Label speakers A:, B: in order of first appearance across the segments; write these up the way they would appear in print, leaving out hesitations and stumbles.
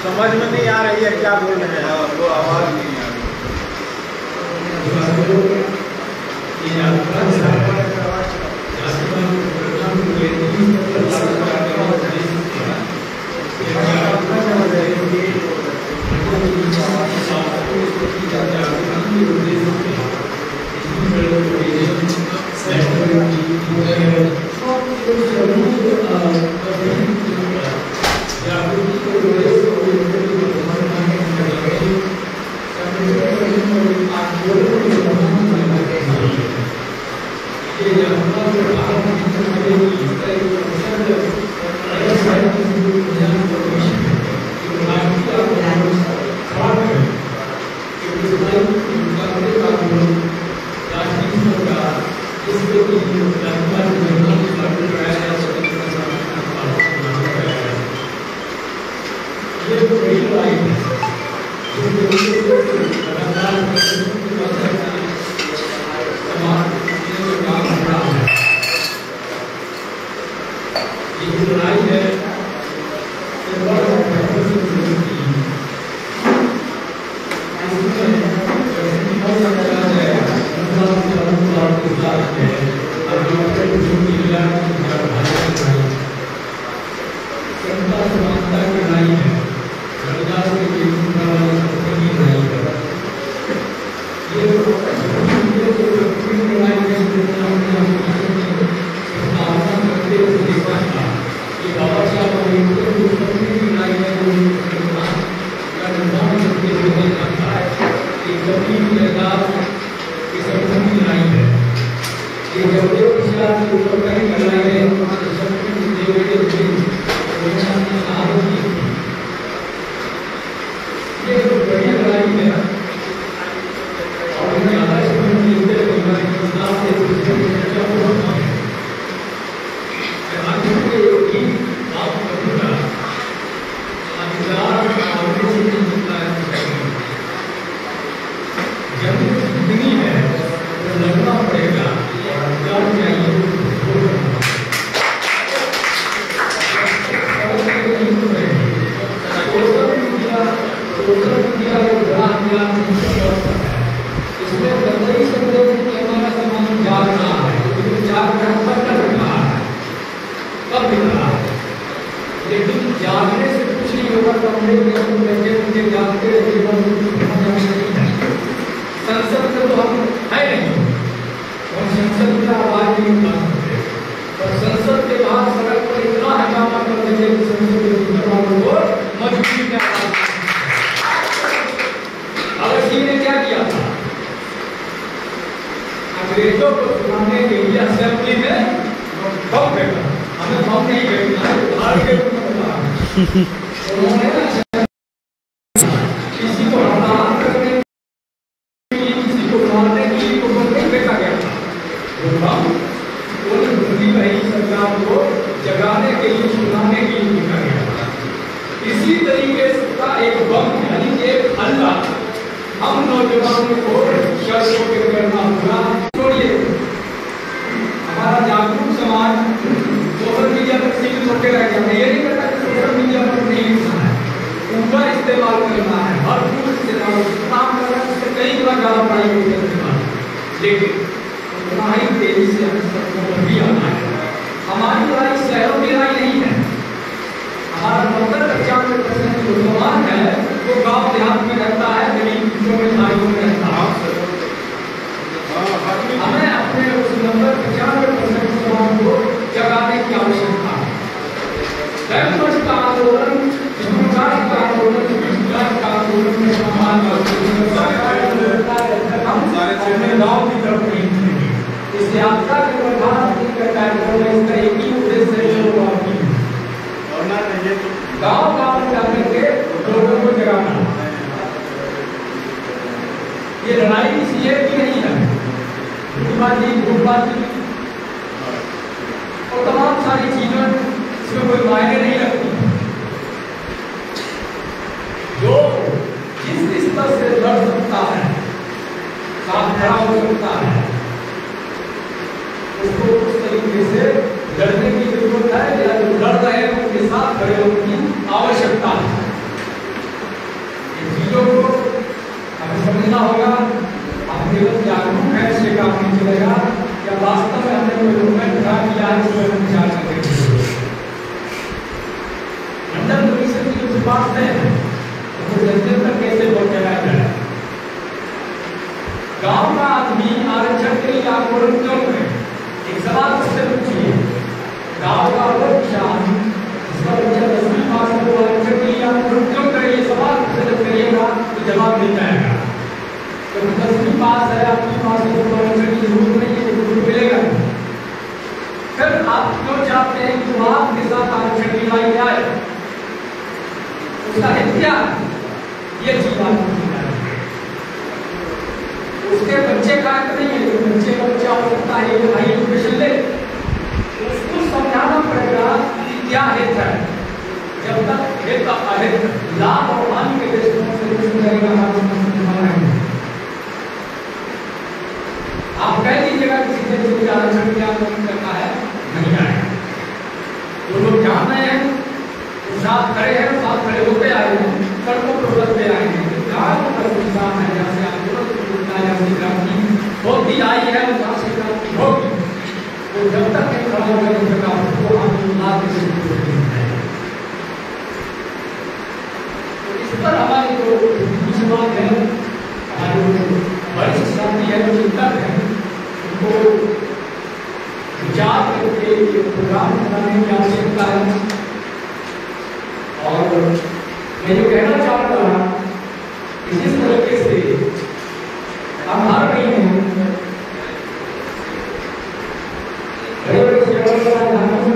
A: समझ में नहीं आ रही है क्या बोल रहे हैं, वो आवाज नहीं आ
B: जो जिस स्तर से दर्द सोचना होगा आप केवल जागरूक है इससे काम नहीं चलेगा, या वास्तव में हमने कोई मूवमेंट खड़ा किया है इस पर विचार करने की जरूरत है। मंडल कमीशन की जो बात है वो जनता तक कैसे पहुंचाया जाए। गांव का आदमी आरक्षण के लिए आंदोलन क्यों करे? एक सवाल उससे पूछिए। गांव का वो किसान जिसका बच्चा 10वीं पास है वो आरक्षण के लिए आंदोलन क्यों करे? ये सवाल उससे जब करिएगा तो जवाब मिल जाएगा। तो 10वीं पास है, 8वीं पास है तो आरक्षण की जरूरत नहीं है, तो मिलेगा। फिर आप क्यों चाहते हैं कि आपके साथ आरक्षण की लड़ाई आए? उसका हित क्या? ये चीज बात उसके बच्चे का नहीं है, तो बच्चे का बच्चा हो सकता है ये हाई एजुकेशन ले, उसको समझाना पड़ेगा कि क्या हित है। जब तक हित अहित लाभ और हानि के दृष्टिकोण से समझाएगा आप कह दीजिएगा किसी से जो आरक्षण क्या करना है नहीं आएगा। जो लोग जान रहे हैं वो साथ खड़े हैं, साथ खड़े होते आए हैं, सड़कों पर उतरते आएंगे। गाँव का इंसान है जहाँ से आंदोलन होती आई है जहाँ से क्रांति होगी, तो जब तक नहीं खड़ा होगा उस जगह उसको आंदोलन के तो इस पर हमारी जो समाज है, हमारी वरिष्ठ साथी है, जो चिंतक है, उनको विचार करके प्रोग्राम बनाने की आवश्यकता है। और मैं जो कहना चाहता हूँ इस तरीके से हम हर महीने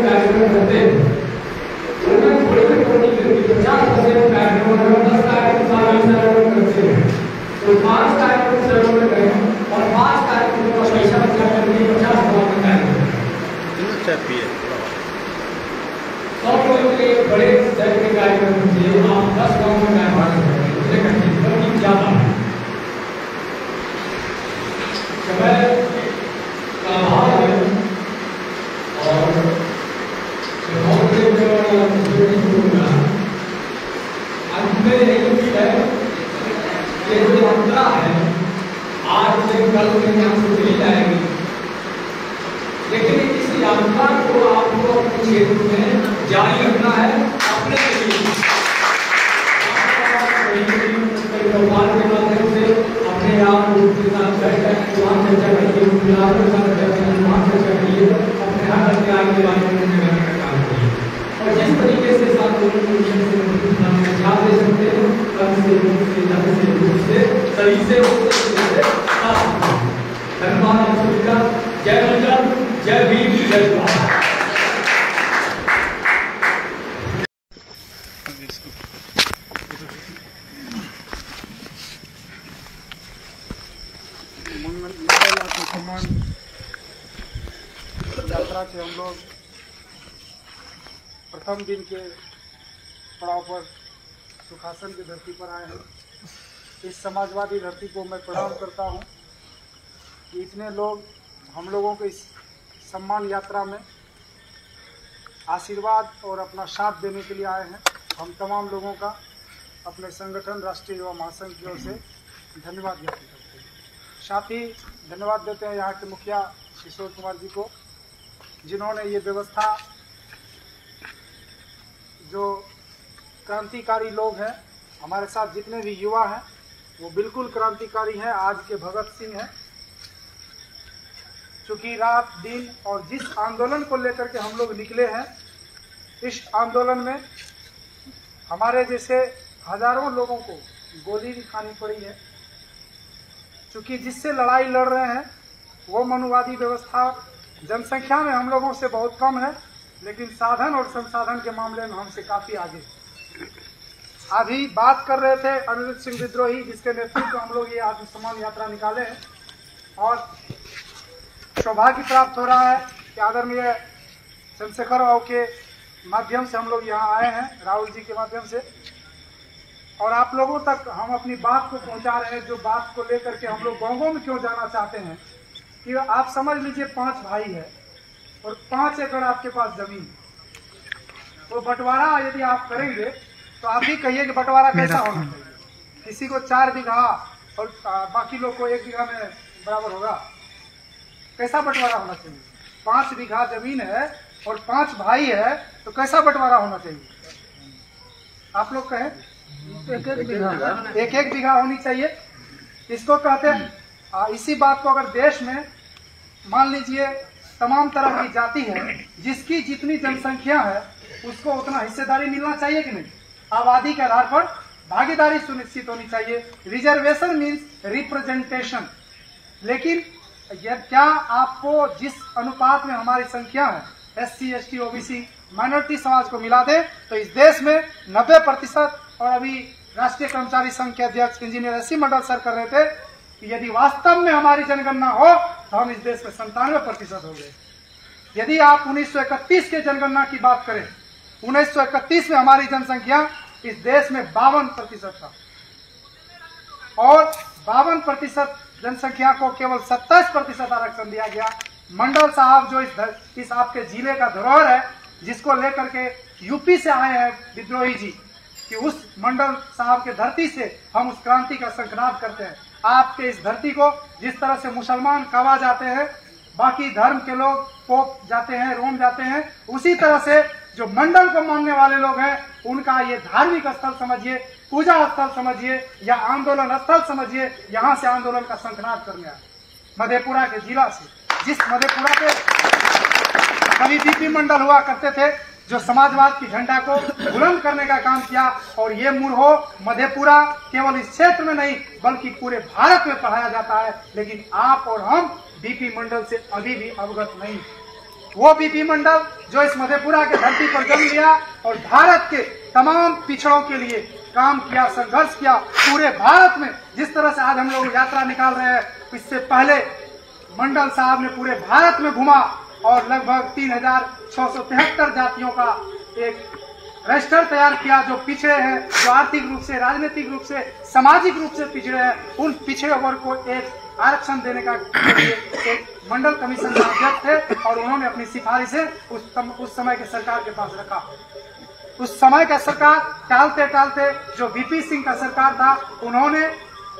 B: कार्यक्रम करते हैं, उनमें थोड़ी कटौती करके 50% कार्यक्रम 10 कार्यक्रम करते हैं, तो 5 कार्यक्रम शहरों में करें और 5 कार्यक्रमों का पैसा बचा करके 50,000 का कार्यक्रम 100 लोगों के लिए बड़े शहर के कार्यक्रम से आप 10 गाँव में कार्यक्रम करें, ज्यादा समय का अभाव है और अंत में यही है कि जो यात्रा है आज से कल में यहाँ से चली जाएगी, लेकिन इस यात्रा को आपको अपने क्षेत्र में जारी रखना है अपने लिए के माध्यम से अपने आप के साथ चर्चा करिए, अपने हर अधिकार के बारे में काम करिए और जिस तरीके से साथ दे सकते हैं सही से धन्यवाद आप सभी का। जय मंडल, जय भीम, जय भारत।
C: यात्रा से हम लोग प्रथम दिन के पड़ाव पर सुखासन की धरती पर आए हैं। इस समाजवादी धरती को मैं प्रणाम करता हूं कि इतने लोग हम लोगों को इस सम्मान यात्रा में आशीर्वाद और अपना साथ देने के लिए आए हैं। हम तमाम लोगों का अपने संगठन राष्ट्रीय युवा महासंघ की ओर से धन्यवाद व्यक्त करते हैं। साथ ही धन्यवाद देते हैं यहाँ के मुखिया किशोर कुमार जी को, जिन्होंने ये व्यवस्था, जो क्रांतिकारी लोग हैं हमारे साथ जितने भी युवा हैं वो बिल्कुल क्रांतिकारी हैं, आज के भगत सिंह हैं। चूँकि रात दिन और जिस आंदोलन को लेकर के हम लोग निकले हैं, इस आंदोलन में हमारे जैसे हजारों लोगों को गोली भी खानी पड़ी है। चूँकि जिससे लड़ाई लड़ रहे हैं वो मनुवादी व्यवस्था जनसंख्या में हम लोगों से बहुत कम है, लेकिन साधन और संसाधन के मामले में हमसे काफी आगे। अभी बात कर रहे थे अनिरुद्ध सिंह विद्रोही, जिसके नेतृत्व हम लोग ये आत्मसम्मान यात्रा निकाले हैं और सौभाग्य प्राप्त हो रहा है कि आदरणीय चंद्रशेखर राव के माध्यम से हम लोग यहाँ आए हैं, राहुल जी के माध्यम से, और आप लोगों तक हम अपनी बात को पहुँचा रहे हैं। जो बात को लेकर के हम लोग गाँव में क्यों जाना चाहते हैं कि आप समझ लीजिए 5 भाई है और 5 एकड़ आपके पास जमीन, तो बंटवारा यदि आप करेंगे तो आप ही कहिए कि बंटवारा कैसा होना चाहिए। किसी को 4 बीघा और बाकी लोग को 1 बीघा में बराबर होगा? कैसा बंटवारा होना चाहिए? 5 बीघा जमीन है और 5 भाई है, तो कैसा बंटवारा होना चाहिए? आप लोग कहें 1-1 बीघा होनी चाहिए। इसको कहते हैं। इसी बात को अगर देश में मान लीजिए तमाम तरह की जाति है, जिसकी जितनी जनसंख्या है उसको उतना हिस्सेदारी मिलना चाहिए कि नहीं? आबादी के आधार पर भागीदारी सुनिश्चित होनी चाहिए। Reservation means representation. लेकिन क्या आपको जिस अनुपात में हमारी संख्या है, SC, ST, OBC माइनॉरिटी समाज को मिला दे तो इस देश में 90%, और अभी राष्ट्रीय कर्मचारी संघ के अध्यक्ष इंजीनियर SC मंडल सर कर रहे थे कि यदि वास्तव में हमारी जनगणना हो तो हम इस देश में 97% हो गए। यदि आप 1931 के जनगणना की बात करें, 1931 में हमारी जनसंख्या इस देश में 52% था, और 52% जनसंख्या को केवल 27% आरक्षण दिया गया। मंडल साहब जो इस आपके जिले का धरोहर है, जिसको लेकर के यूपी से आए हैं विद्रोही जी, कि उस मंडल साहब के धरती से हम उस क्रांति का शंखनाद करते हैं। आपके इस धरती को जिस तरह से मुसलमान काबा जाते हैं, बाकी धर्म के लोग पोप जाते हैं, रोम जाते हैं, उसी तरह से जो मंडल को मानने वाले लोग हैं उनका ये धार्मिक स्थल समझिए, पूजा स्थल समझिए या आंदोलन स्थल समझिए। यहाँ से आंदोलन का शंखनाद करने आए मधेपुरा के जिला से, जिस मधेपुरा के कभी बीपी मंडल हुआ करते थे, जो समाजवाद की झंडा को बुलंद करने का काम किया। और ये मूर्हो मधेपुरा केवल इस क्षेत्र में नहीं बल्कि पूरे भारत में पढ़ाया जाता है, लेकिन आप और हम बीपी मंडल से अभी भी अवगत नहीं। वो बीपी मंडल जो इस मधेपुरा के धरती पर जन्म लिया और भारत के तमाम पिछड़ों के लिए काम किया, संघर्ष किया पूरे भारत में। जिस तरह से आज हम लोग यात्रा निकाल रहे हैं, इससे पहले मंडल साहब ने पूरे भारत में घुमा और लगभग 3673 जातियों का एक रजिस्टर तैयार किया, जो पिछड़े हैं, जो आर्थिक रूप से, राजनीतिक रूप से, सामाजिक रूप से पिछड़े हैं। उन पिछड़े वर्ग को एक आरक्षण देने का एक मंडल कमीशन का अध्यक्ष थे, और उन्होंने अपनी सिफारिशें उस समय के सरकार के पास रखा। उस समय का सरकार टालते टालते जो VP सिंह का सरकार था, उन्होंने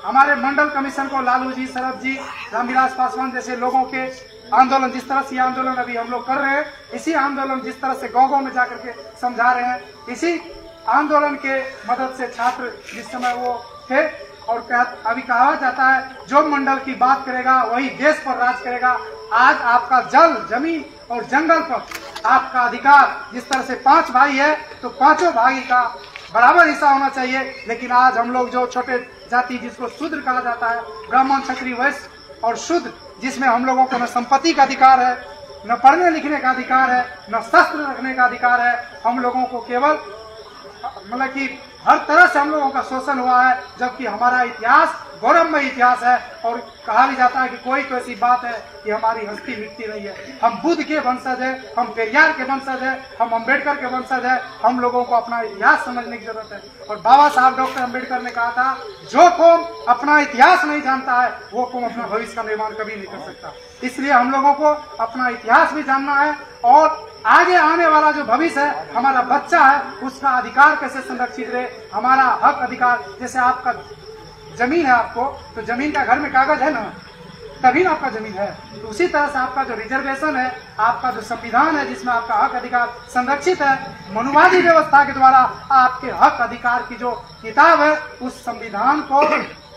C: हमारे मंडल कमीशन को लालू जी, शरद जी, रामविलास पासवान जैसे लोगों के आंदोलन, जिस तरह से आंदोलन अभी हम लोग कर रहे हैं, इसी आंदोलन जिस तरह से गाँव-गाँव में जाकर के समझा रहे हैं, इसी आंदोलन के मदद से छात्र जिस समय वो थे, और अभी कहा जाता है जो मंडल की बात करेगा वही देश पर राज करेगा। आज आपका जल, जमीन और जंगल पर आपका अधिकार, जिस तरह से 5 भाई है तो 5 भाई का बराबर हिस्सा होना चाहिए। लेकिन आज हम लोग जो छोटे जाति जिसको शूद्र कहा जाता है, ब्राह्मण, क्षत्रिय, वैश्य और शुद्र, जिसमें हम लोगों को न संपत्ति का अधिकार है, न पढ़ने लिखने का अधिकार है, न शस्त्र रखने का अधिकार है। हम लोगों को केवल मतलब कि हर तरह से हम लोगों का शोषण हुआ है, जबकि हमारा इतिहास गौरवमय इतिहास है। और कहा भी जाता है कि कोई तो ऐसी बात है कि हमारी हस्ती मिटती नहीं है। हम बुद्ध के वंशज है, हम पेरियार के वंशज है, हम अम्बेडकर के वंशज है। हम लोगों को अपना इतिहास समझने की जरूरत है। और बाबा साहब डॉक्टर अम्बेडकर ने कहा था, जो कौम अपना इतिहास नहीं जानता है वो कौम अपना भविष्य का निर्माण कभी नहीं कर सकता। इसलिए हम लोगों को अपना इतिहास भी जानना है, और आगे आने वाला जो भविष्य है, हमारा बच्चा है, उसका अधिकार कैसे संरक्षित रहे, हमारा हक अधिकार। जैसे आपका जमीन है, आपको तो जमीन का घर में कागज है ना, तभी ना आपका जमीन है। तो उसी तरह से आपका जो रिजर्वेशन है, आपका जो संविधान है जिसमें आपका हक अधिकार संरक्षित है, मनुवादी व्यवस्था के द्वारा आपके हक अधिकार की जो किताब है, उस संविधान को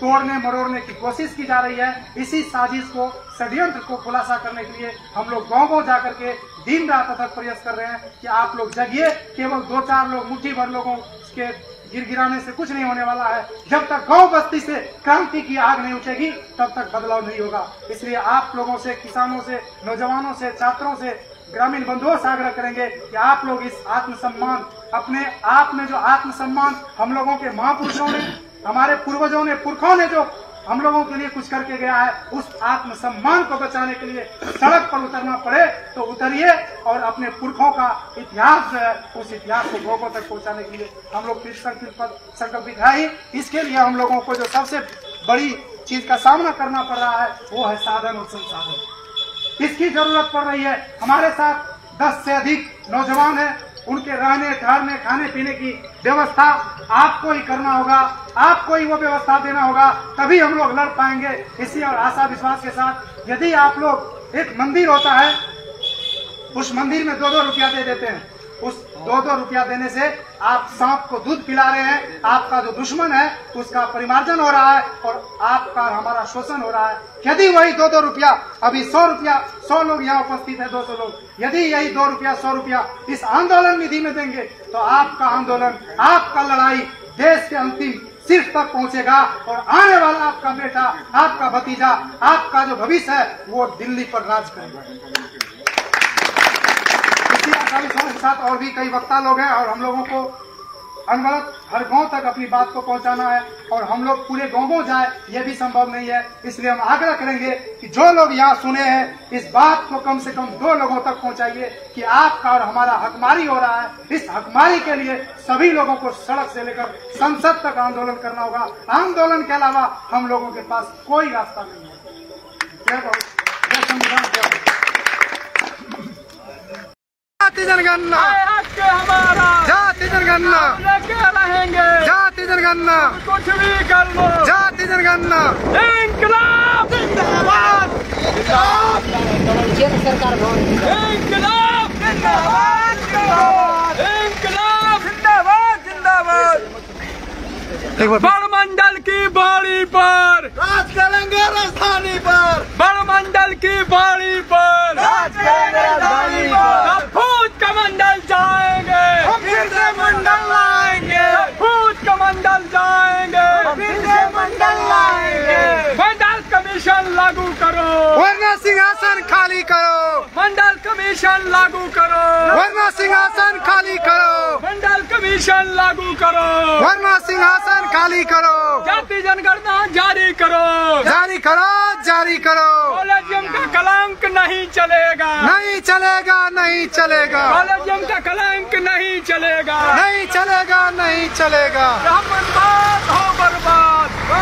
C: तोड़ने मरोड़ने की कोशिश की जा रही है। इसी साजिश को, षड्यंत्र को खुलासा करने के लिए हम लोग गाँव-गाँव जाकर के दिन रात अथक प्रयास कर रहे हैं कि आप लोग जगिए। केवल 2-4 लोग, मुट्ठी भर लोगों के गिरगिराने से कुछ नहीं होने वाला है। जब तक गांव बस्ती से क्रांति की आग नहीं उठेगी तब तक बदलाव नहीं होगा। इसलिए आप लोगों से, किसानों से, नौजवानों से, छात्रों से, ग्रामीण बंधुओं से आग्रह करेंगे कि आप लोग इस आत्मसम्मान, अपने आप में जो आत्मसम्मान हम लोगों के महापुरुषों ने, हमारे पूर्वजों ने, पुरखों ने जो हम लोगों के लिए कुछ करके गया है, उस आत्मसम्मान को बचाने के लिए सड़क पर उतरना पड़े तो उतरिए, और अपने पुरखों का इतिहास जो है उस इतिहास को लोगों तक पहुंचाने के लिए हम लोग संकल्पित है ही। इसके लिए हम लोगों को जो सबसे बड़ी चीज का सामना करना पड़ रहा है वो है साधन और संसाधन। इसकी जरूरत पड़ रही है। हमारे साथ 10 से अधिक नौजवान हैं उनके रहने ठहरने खाने पीने की व्यवस्था आपको ही करना होगा, आपको ही वो व्यवस्था देना होगा, तभी हम लोग लड़ पाएंगे। इसी और आशा विश्वास के साथ यदि आप लोग, एक मंदिर होता है, उस मंदिर में 2-2 रुपया दे देते हैं, उस 2-2 रुपया देने से आप सांप को दूध पिला रहे हैं, आपका जो दुश्मन है उसका परिमार्जन हो रहा है और आपका हमारा शोषण हो रहा है। यदि वही 2-2 रुपया, अभी 100 रुपया, 100 लोग यहाँ उपस्थित है, 200 लोग, यदि यही 2 रुपया 100 रुपया इस आंदोलन निधि में देंगे तो आपका आंदोलन, आपका लड़ाई देश के अंतिम सिर्फ तक पहुंचेगा और आने वाला आपका बेटा, आपका भतीजा, आपका जो भविष्य है वो दिल्ली पर राज करेगा। के साथ और भी कई वक्ता लोग हैं और हम लोगों को अनवरत हर गांव तक अपनी बात को पहुंचाना है और हम लोग पूरे गांवों जाए ये भी संभव नहीं है। इसलिए हम आग्रह करेंगे कि जो लोग यहाँ सुने हैं इस बात को कम से कम 2 लोगों तक पहुंचाइए कि आपका और हमारा हकमारी हो रहा है। इस हकमारी के लिए सभी लोगों को सड़क से लेकर संसद तक आंदोलन करना होगा। आंदोलन के अलावा हम लोगों के पास कोई रास्ता नहीं है। जय संविधान।
D: जाति जनगणना
B: हमारा,
D: जाति जनगणना
B: लेके रहेंगे,
D: जाति जनगणना
B: कुछ भी कर लो,
D: जाति जनगणना
B: इंकलाब जिंदाबाद,
E: सरकार
B: इंकलाब जिंदाबाद, इंकलाब जिंदाबाद, जिंदाबाद। बड़मंडल की बाड़ी पर
D: राज करेंगे राजधानी पर,
B: बड़मंडल की बाड़ी पर
D: राज करेंगे राजधानी पर,
B: भूत कमंडल जाएंगे,
D: फिर से मंडल लाएंगे,
B: भूत कमंडल जाएंगे,
D: फिर से मंडल लाएंगे।
B: मंडल कमीशन लागू करो,
D: वरना सिंहासन खाली करो,
B: मंडल कमीशन लागू करो,
D: वरना सिंहासन खाली करो,
B: मंडल कमीशन लागू करो,
D: वरना सिंहासन खाली करो,
B: जाति जनगणना जारी करो,
D: जारी करो, जारी करो।
B: कॉलेजियम का कलंक नहीं चलेगा,
D: नहीं चलेगा, नहीं चलेगा,
B: कॉलेजियम का कलंक नहीं चलेगा,
D: नहीं चलेगा, नहीं चलेगा।
B: ब्राह्मणवाद हो बर्बाद,
D: हो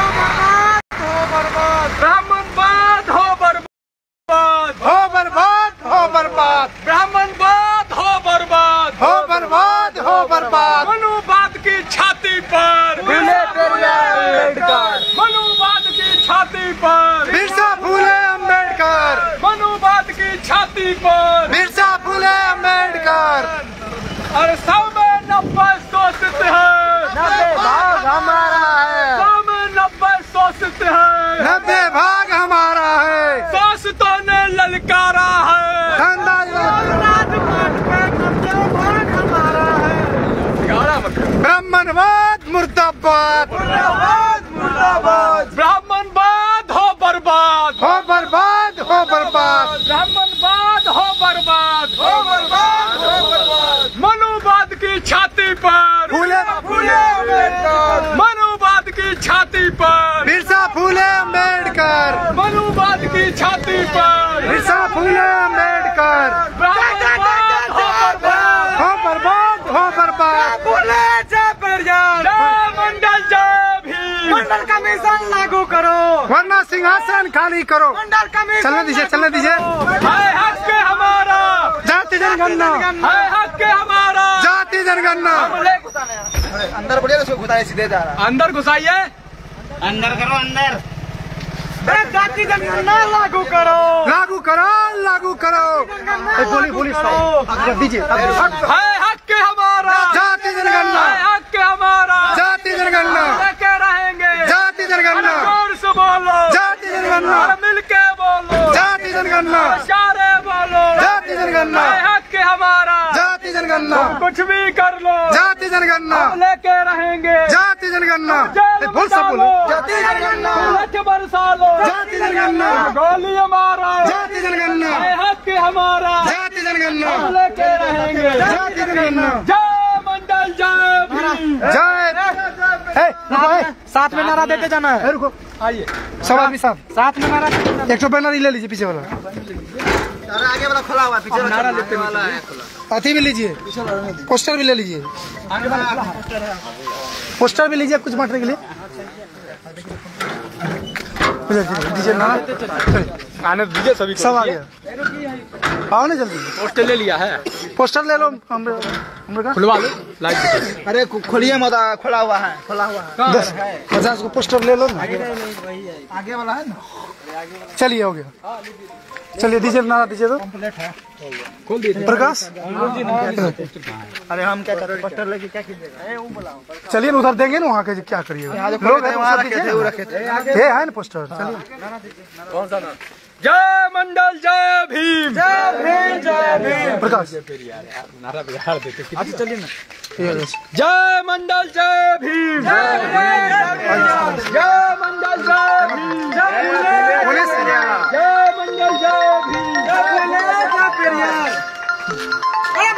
D: बर्बाद,
B: ब्राह्मणवाद हो बर्बाद,
D: हो बर्बाद, हो बर्बाद,
B: ब्राह्मणवाद हो बर्बाद,
D: हो बर्बाद, हो बर्बाद।
B: मनुवाद की छाती पर मनुवाद की छाती पर
D: बिरसा फूले अम्बेडकर,
B: मनुवाद की छाती पर
D: बिरसा फूले अम्बेडकर।
B: और 100 में 90 शोषित है,
D: 90 भाग हमारा है,
B: 100 में 90 शोषित है,
D: 90 भाग हमारा है,
B: शोषितों ने ललकारा है,
D: ब्राह्मणवाद मुर्दाबाद,
B: ब्राह्मणवाद हो बर्बाद,
D: हो बर्बाद, हो बर्बाद,
B: ब्राह्मणवाद हो बर्बाद,
D: हो बर्बाद, हो बर्बाद।
B: मनुवाद की छाती पर
D: फूले फूले अम्बेडकर,
B: मनुवाद की छाती पर
D: बिरसा फूले अम्बेडकर,
B: मनुवाद की छाती पर
D: बिरसा फूले अम्बेडकर।
B: ब्राह्मणवाद हो बर्बाद,
D: हो बर्बाद, हो बर्बाद।
B: जय मंडल जय भी,
D: मंडल कमीशन लागू करो, वरना सिंहासन खाली करो। मंडल कमीशन चलने दीजिए, चलने दीजिए।
B: है हक के हमारा,
D: जाति जनगणना,
B: है हक के हमारा,
D: जाति जनगणना।
E: अंदर बढ़िया उसको घुसाए सीधे जा रहा,
B: अंदर घुसाइए,
E: अंदर करो अंदर।
D: जाति जनगणना लागू करो, लागू करो, लागू करो। बोली बोली दीजिए।
B: है हक के हमारा,
D: जाति जनगणना,
B: है हक के हमारा,
D: जाति जनगणना,
B: लेके रहेंगे,
D: जाति जनगणना,
B: जोर से बोलो,
D: जाति जनगणना,
B: और मिलके बोलो,
D: जाति जनगणना,
B: इशारे बोलो,
D: जाति जनगणना,
B: है हक के हमारा,
D: जाति जनगणना,
B: कुछ भी कर लो,
D: जाति जनगणना,
B: लेके रहेंगे,
D: जाति जनगणना।
B: जेल
D: बोल सब बोलो।
B: जाति जनगणना, लठ बरसा लो,
D: जाति जनगणना,
B: गोली हमारा,
D: जाति जनगणना,
B: है हक के हमारा,
D: जाति जनगणना,
B: लेके रहेंगे,
D: जाति जनगणना।
B: जय मंडल जय भीम।
D: जय।
E: साथ में नारा देते जाना है।
D: रुको, आइए सब आदमी साथ में नारा। एक तो बैनर ले लीजिए, पीछे वाला
E: आगे वाला खुला हुआ, पीछे नारा लेते वाला है खुला।
D: अथी भी लीजिए, पोस्टर भी ले लीजिए, पोस्टर भी लीजिए कुछ बांटने के लिए। दीजिए ना,
B: आने दीजिए सभी को।
D: सब आ गया। आओ ना जल्दी,
B: पोस्टर ले लिया है,
D: पोस्टर ले लो। हम खुलवा लो लाइट।
E: अरे खोलिए मत, खुला हुआ है, खुला हुआ है।
C: 50 को पोस्टर ले लो ना।
E: आगे वाला है ना।
C: चलिए हो गया, चलिए दीजिए, नारा दीजिए तो।
D: खोल दिए
C: प्रकाश
E: अरे हम क्या करें, पोस्टर लेके क्या कीजिएगा?
C: चलिए ना, उधर देंगे ना, वहाँ के क्या करिए, लोग हैं
E: वहाँ
C: उधर
E: रखे थे,
C: दीजिए
E: वो
C: ना।
E: रखे थे।
C: ये है ना पोस्टर, चलिए।
D: जय मंडल जय भीम।
C: प्रकाश
D: नारा बिहार देते।
C: चलिए ना।
D: जय मंडल जय भीम। जय मंडल जय भीम। जय मंडल जय भीम।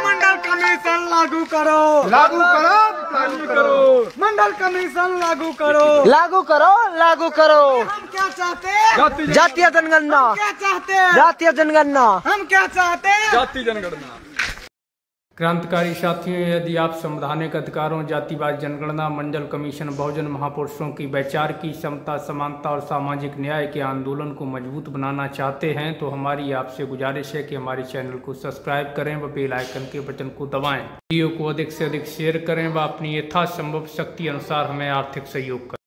E: मंडल कमीशन लागू करो,
C: लागू करो,
D: लागू करो।
E: मंडल कमीशन लागू करो,
F: लागू करो, लागू करो।
E: हम क्या चाहते हैं?
F: जातीय जनगणना,
E: क्या चाहते हैं?
F: जातीय जनगणना।
E: हम क्या चाहते हैं?
D: जाति जनगणना।
B: क्रांतिकारी साथियों, यदि आप संवैधानिक अधिकारों, जातिवाद जनगणना, मंडल कमीशन, बहुजन महापुरुषों की वैचारिक समता, समानता और सामाजिक न्याय के आंदोलन को मजबूत बनाना चाहते हैं तो हमारी आपसे गुजारिश है कि हमारे चैनल को सब्सक्राइब करें व बेल आइकन के बटन को दबाएं। वीडियो को अधिक से अधिक शेयर करें व अपनी यथासंभव शक्ति अनुसार हमें आर्थिक सहयोग करें।